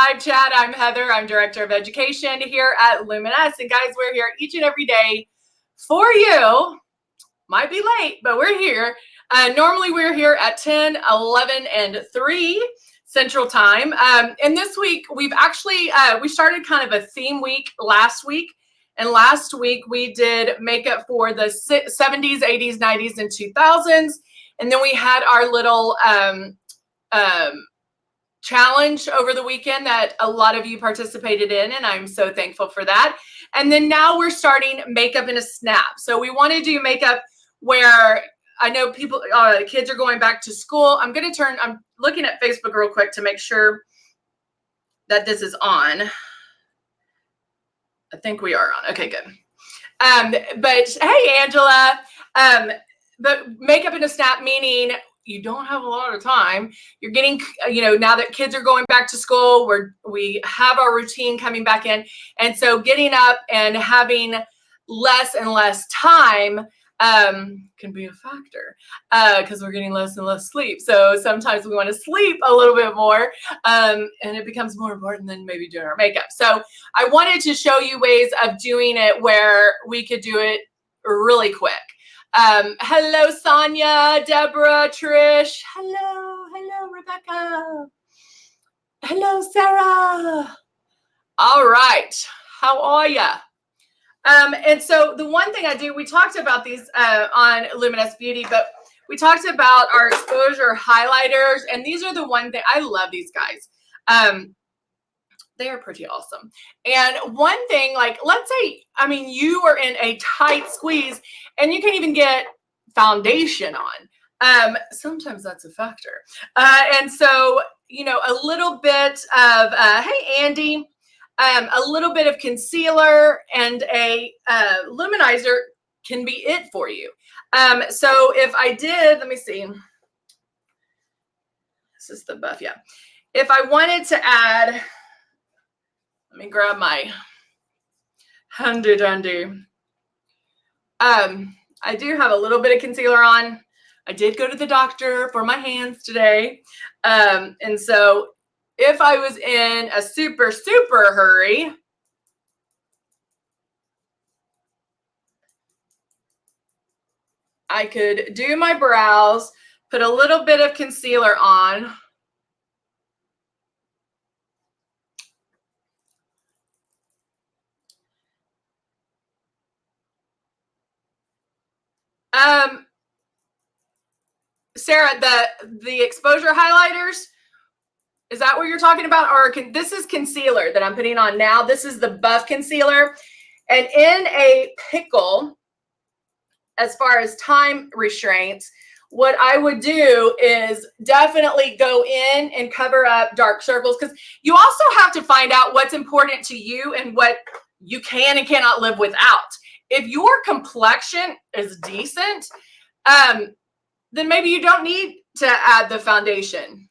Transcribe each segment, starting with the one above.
live chat. I'm Heather. I'm Director of Education here at Luminess. And guys, we're here each and every day for you. Might be late, but we're here. Normally we're here at 10, 11, and 3 Central Time. And this week we've actually, we started kind of a theme week last week. And last week we did makeup for the 70s, 80s, 90s, and 2000s. And then we had our little challenge over the weekend that a lot of you participated in, and I'm so thankful for that. And then now we're starting makeup in a snap. So we want to do makeup where I know people, kids are going back to school. I'm looking at Facebook real quick to make sure that this is on. I think we are on. Okay, good. But hey, Angela, but makeup in a snap, meaning you don't have a lot of time. You're getting, now that kids are going back to school, we have our routine coming back in. And so getting up and having less and less time can be a factor because we're getting less and less sleep. So sometimes we want to sleep a little bit more and it becomes more important than maybe doing our makeup. So I wanted to show you ways of doing it where we could do it really quick. Hello, Sonia, Deborah, Trish. Hello, Rebecca. Hello, Sarah. All right. How are ya? And so the one thing I do, we talked about these on Luminous Beauty, but we talked about our exposure highlighters, and these are the one thing, I love these guys. They are pretty awesome. And one thing, like, let's say, you are in a tight squeeze and you can't even get foundation on. Sometimes that's a factor. And so, a little bit of, hey, Andy, a little bit of concealer and a luminizer can be it for you. So if I did, let me see. This is the buff, yeah. If I wanted to add, let me grab my handy dandy. I do have a little bit of concealer on. I did go to the doctor for my hands today. And so if I was in a super, super hurry, I could do my brows, put a little bit of concealer on. Sarah, the exposure highlighters, is that what you're talking about? Or this is concealer that I'm putting on now. This is the buff concealer. And in a pickle, as far as time restraints, what I would do is definitely go in and cover up dark circles, because you also have to find out what's important to you and what you can and cannot live without. If your complexion is decent, then maybe you don't need to add the foundation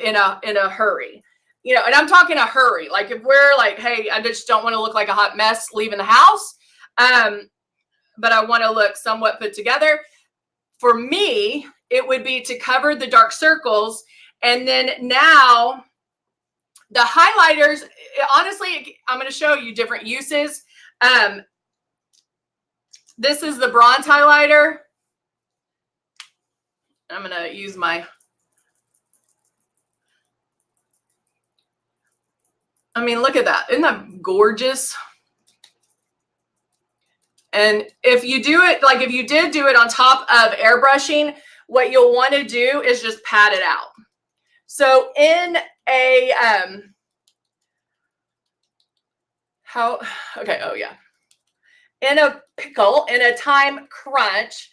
in a hurry. And I'm talking a hurry. Like if we're like, hey, I just don't want to look like a hot mess leaving the house, but I want to look somewhat put together. For me, it would be to cover the dark circles. And then now the highlighters, honestly, I'm going to show you different uses. This is the bronze highlighter. I'm going to use my, look at that. Isn't that gorgeous? And if you do it, like if you did do it on top of airbrushing, what you'll want to do is just pat it out. So in a, in a pickle, in a time crunch,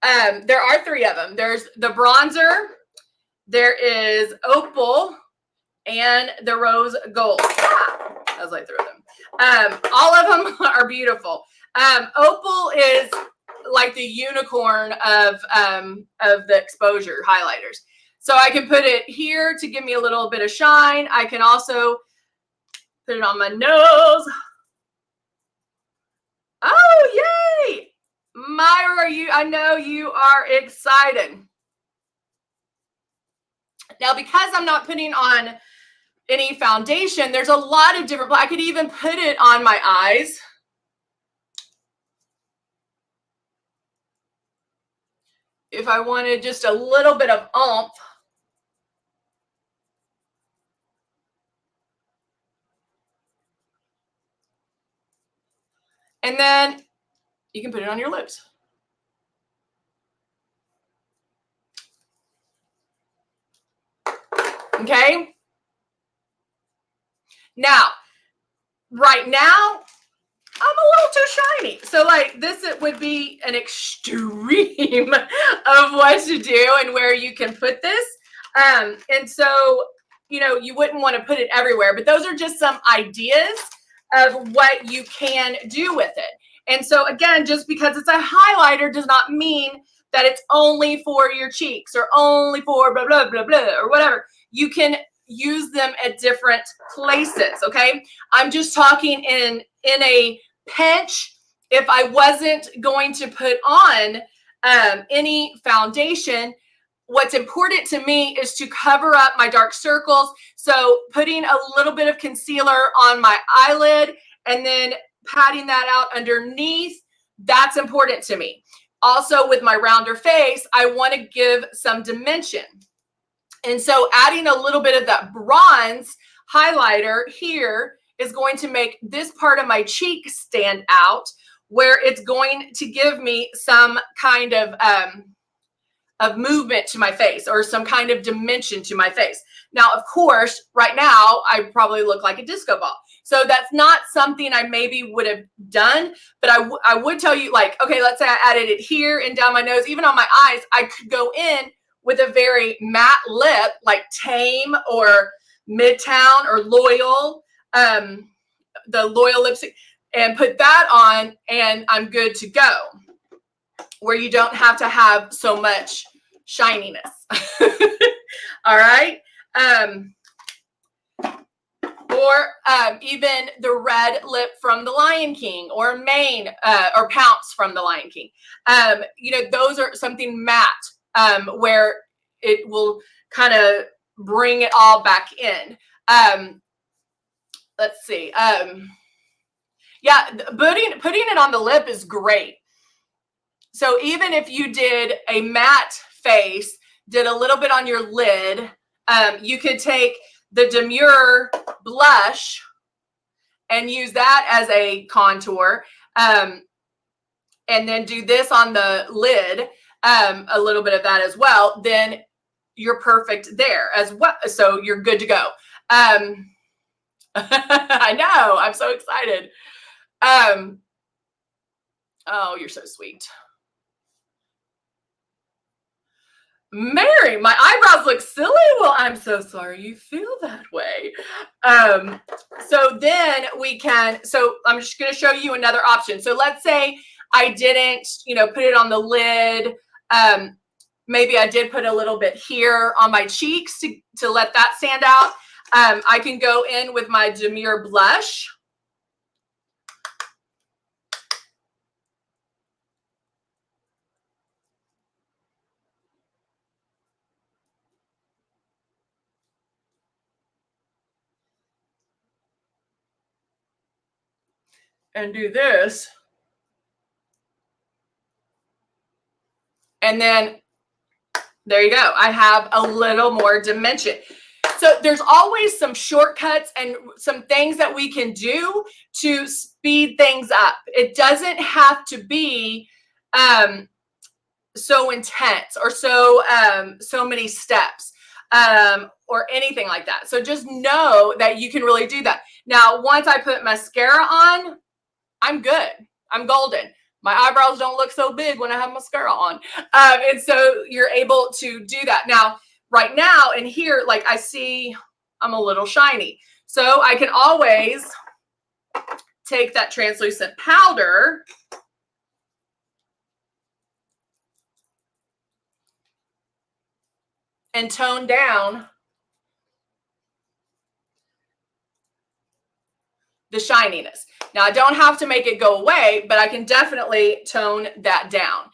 there are 3 of them. There's the bronzer, there is opal, and the rose gold. As I throw them. All of them are beautiful. Opal is like the unicorn of the exposure highlighters. So I can put it here to give me a little bit of shine. I can also put it on my nose. Oh, yay! Myra, I know you are excited. Now, because I'm not putting on any foundation, there's a lot of different, I could even put it on my eyes. If I wanted just a little bit of oomph. And then you can put it on your lips. Okay. Now, right now, I'm a little too shiny. So like this, it would be an extreme of what to do and where you can put this. And so, you know, you wouldn't want to put it everywhere, but those are just some ideas of what you can do with it. And so again, just because it's a highlighter does not mean that it's only for your cheeks or only for blah, blah, blah, blah, or whatever. You can use them at different places. Okay. I'm just talking in a pinch. If I wasn't going to put on any foundation, what's important to me is to cover up my dark circles. So putting a little bit of concealer on my eyelid and then patting that out underneath, that's important to me. Also with my rounder face, I want to give some dimension. And so adding a little bit of that bronze highlighter here is going to make this part of my cheek stand out, where it's going to give me some kind of movement to my face or some kind of dimension to my face. Now, of course, right now, I probably look like a disco ball. So that's not something I maybe would have done, but I would tell you, like, okay, let's say I added it here and down my nose, even on my eyes, I could go in with a very matte lip, like Tame or Midtown or Loyal, the Loyal lipstick, and put that on, and I'm good to go, where you don't have to have so much shininess. All right. Or even the red lip from the Lion King, or Mane, or Pounce from the Lion King. You know, those are something matte, where it will kind of bring it all back in. Let's see. Yeah, putting it on the lip is great. So even if you did a matte face, did a little bit on your lid, you could take the Demure blush and use that as a contour, and then do this on the lid, a little bit of that as well. Then you're perfect there as well. So you're good to go. I know, I'm so excited. Oh, you're so sweet. Mary, my eyebrows look silly. Well, I'm so sorry you feel that way. So then we can, so I'm just going to show you another option. So let's say I didn't, you know, put it on the lid. Maybe I did put a little bit here on my cheeks to let that stand out. I can go in with my Demure blush. And do this. And then there you go. I have a little more dimension. So there's always some shortcuts and some things that we can do to speed things up. It doesn't have to be so intense or so many steps or anything like that. So just know that you can really do that. Now, once I put mascara on, I'm good. I'm golden. My eyebrows don't look so big when I have mascara on. And so you're able to do that. Now, right now in here, like I see I'm a little shiny. So I can always take that translucent powder and tone down the shininess. Now, I don't have to make it go away, but I can definitely tone that down.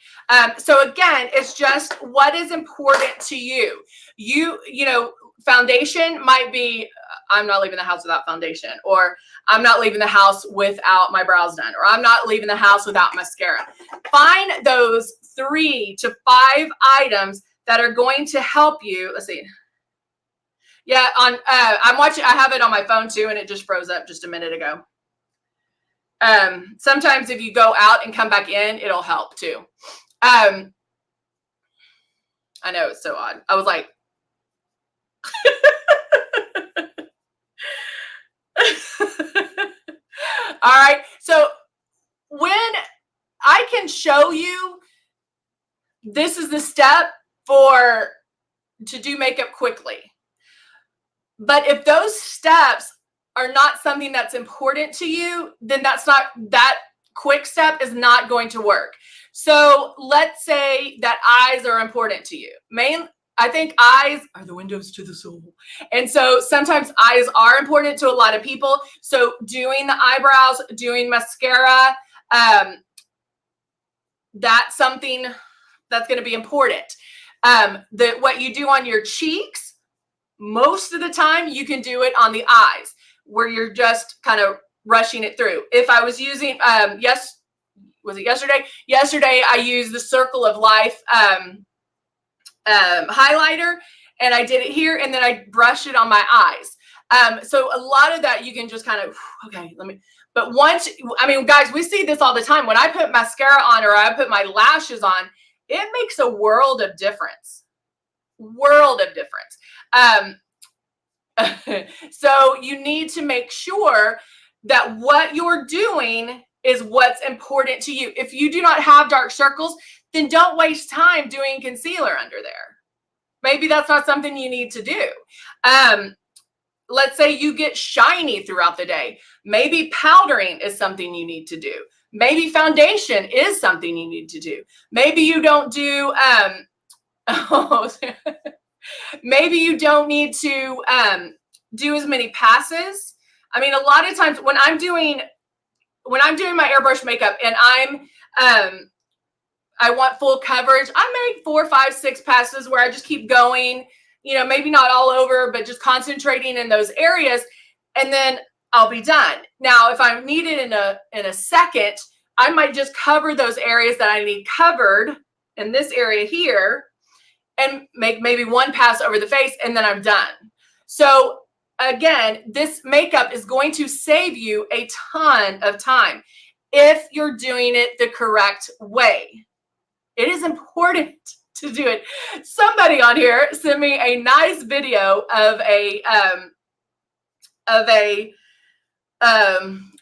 So again, it's just what is important to you. You know, foundation might be I'm not leaving the house without foundation, or I'm not leaving the house without my brows done, or I'm not leaving the house without mascara. Find those 3 to 5 items that are going to help you. Let's see. Yeah, I'm watching. I have it on my phone too, and it just froze up just a minute ago. Sometimes if you go out and come back in, it'll help too. I know it's so odd. I was like, all right. So when I can show you, this is the step to do makeup quickly. But if those steps are not something that's important to you, then that quick step is not going to work. So let's say that eyes are important to you. I think eyes are the windows to the soul. And so sometimes eyes are important to a lot of people. So doing the eyebrows, doing mascara, that's something that's going to be important. What you do on your cheeks, most of the time you can do it on the eyes, where you're just kind of rushing it through. If I was using, was it yesterday? Yesterday I used the Circle of Life highlighter, and I did it here, and then I brushed it on my eyes. So a lot of that you can just kind of, okay, but once, I mean, guys, we see this all the time. When I put mascara on or I put my lashes on, it makes a world of difference. So you need to make sure that what you're doing is what's important to you. If you do not have dark circles, then don't waste time doing concealer under there. Maybe that's not something you need to do. Let's say you get shiny throughout the day. Maybe powdering is something you need to do. Maybe foundation is something you need to do. Maybe you don't do, maybe you don't need to do as many passes. I mean, a lot of times when I'm doing my airbrush makeup and I want full coverage, I make 4, 5, 6 passes where I just keep going, maybe not all over, but just concentrating in those areas, and then I'll be done. Now, if I need it in a second, I might just cover those areas that I need covered in this area here and make maybe 1 pass over the face, and then I'm done. So again, this makeup is going to save you a ton of time if you're doing it the correct way. It is important to do it. Somebody on here sent me a nice video of a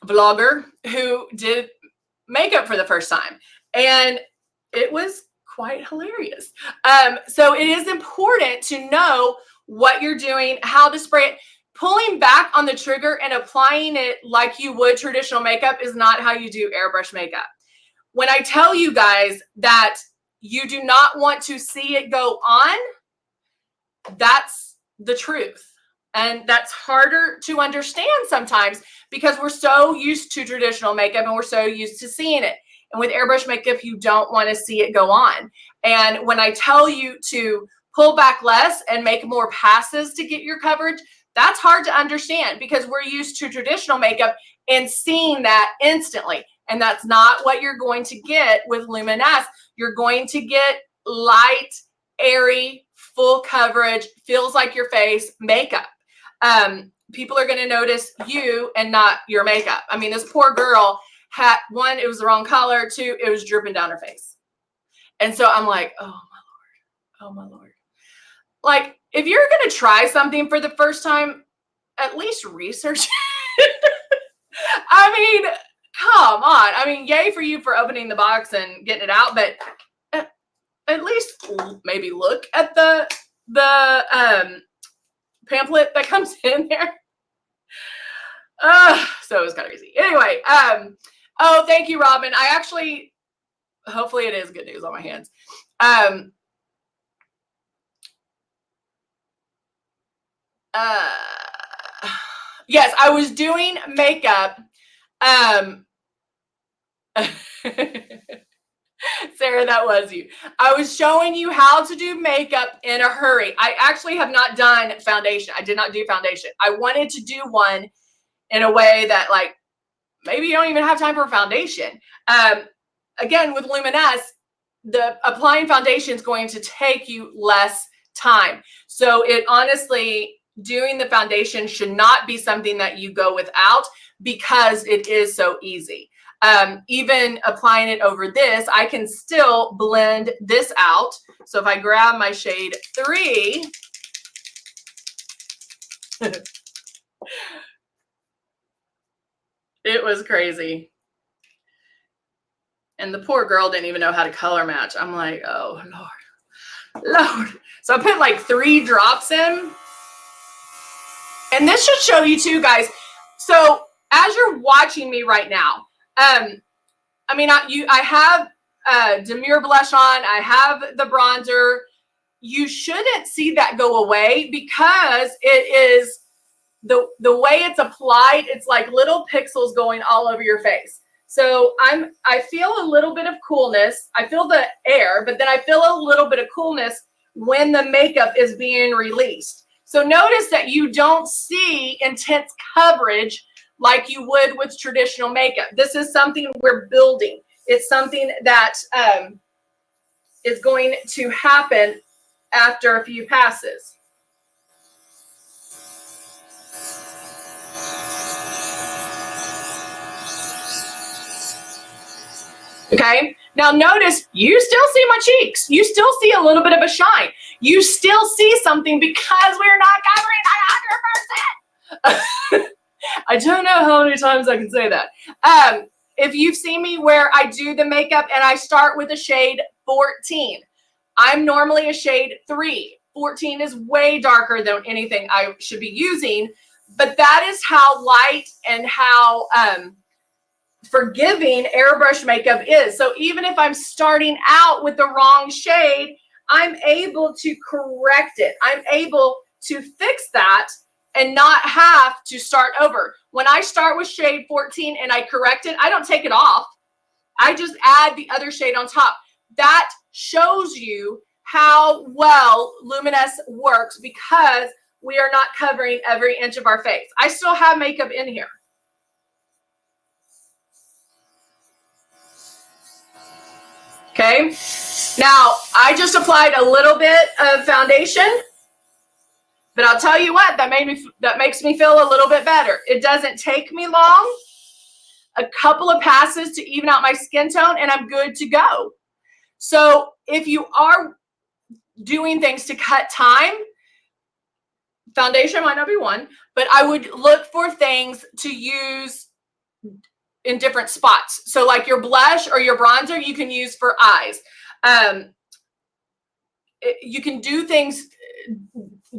vlogger who did makeup for the first time, and it was quite hilarious. So it is important to know what you're doing, how to spray it. Pulling back on the trigger and applying it like you would traditional makeup is not how you do airbrush makeup. When I tell you guys that you do not want to see it go on, that's the truth. And that's harder to understand sometimes because we're so used to traditional makeup and we're so used to seeing it. And with airbrush makeup, you don't want to see it go on. And when I tell you to pull back less and make more passes to get your coverage, that's hard to understand because we're used to traditional makeup and seeing that instantly. And that's not what you're going to get with Luminess. You're going to get light, airy, full coverage, feels like your face makeup. People are going to notice you and not your makeup. I mean, this poor girl had, 1, it was the wrong color. 2, it was dripping down her face. And so I'm like, oh my Lord, oh my Lord. Like, if you're going to try something for the first time, at least research it. I mean, come on. I mean, yay for you for opening the box and getting it out, but at least maybe look at the pamphlet that comes in there. So it was kind of easy. Anyway, oh, thank you, Robin. I actually, hopefully it is good news on my hands. Yes, I was doing makeup. Sarah, that was you. I was showing you how to do makeup in a hurry. I actually have not done foundation. I did not do foundation. I wanted to do one in a way that, like, maybe you don't even have time for foundation. Again, with Luminess, the applying foundation is going to take you less time. So it honestly, doing the foundation should not be something that you go without, because it is so easy. Even applying it over this, I can still blend this out. So if I grab my shade 3, it was crazy. And the poor girl didn't even know how to color match. I'm like, oh, Lord. So I put like 3 drops in. And this should show you too, guys. So as you're watching me right now, I have Demure blush on. I have the bronzer. You shouldn't see that go away, because it is the way it's applied. It's like little pixels going all over your face. So I feel a little bit of coolness. I feel the air, but then I feel a little bit of coolness when the makeup is being released. So notice that you don't see intense coverage like you would with traditional makeup. This is something we're building. It's something that is going to happen after a few passes. Okay, now notice you still see my cheeks. You still see a little bit of a shine. You still see something, because we're not covering 100%. I don't know how many times I can say that. If you've seen me where I do the makeup and I start with a shade 14, I'm normally a shade 3. 14 is way darker than anything I should be using, but that is how light and how forgiving airbrush makeup is. So even if I'm starting out with the wrong shade, I'm able to correct it. I'm able to fix that and not have to start over. When I start with shade 14 and I correct it, I don't take it off. I just add the other shade on top. That shows you how well Luminess works, because we are not covering every inch of our face. I still have makeup in here. Okay, now I just applied a little bit of foundation, but I'll tell you what, that makes me feel a little bit better. It doesn't take me long, a couple of passes to even out my skin tone, and I'm good to go. So if you are doing things to cut time, foundation might not be one, but I would look for things to use in different spots. So like your blush or your bronzer, you can use for eyes. You can do things,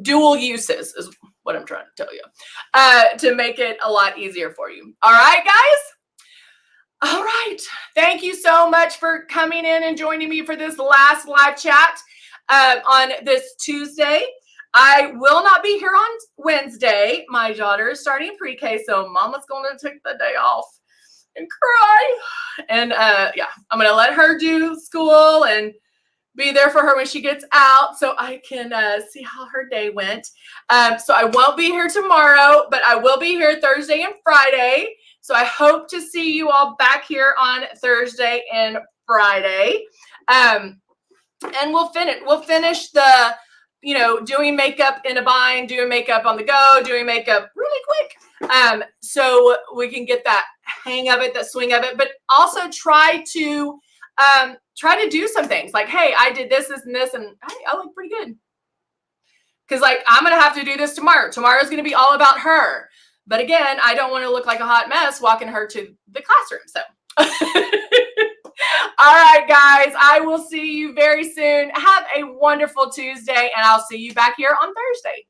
dual uses is what I'm trying to tell you, to make it a lot easier for you. All right, guys. All right. Thank you so much for coming in and joining me for this last live chat on this Tuesday. I will not be here on Wednesday. My daughter is starting pre-K, so Mama's going to take the day off and cry. And yeah, I'm going to let her do school and be there for her when she gets out, so I can see how her day went. So I won't be here tomorrow, but I will be here Thursday and Friday. So I hope to see you all back here on Thursday and Friday. And we'll finish the, doing makeup in a bind, doing makeup on the go, doing makeup really quick. So we can get that hang of it, that swing of it, but also try to do some things like, hey, I did this, and this, and hey, I look pretty good. Because like, I'm going to have to do this tomorrow. Tomorrow's going to be all about her. But again, I don't want to look like a hot mess walking her to the classroom. So, all right, guys, I will see you very soon. Have a wonderful Tuesday, and I'll see you back here on Thursday.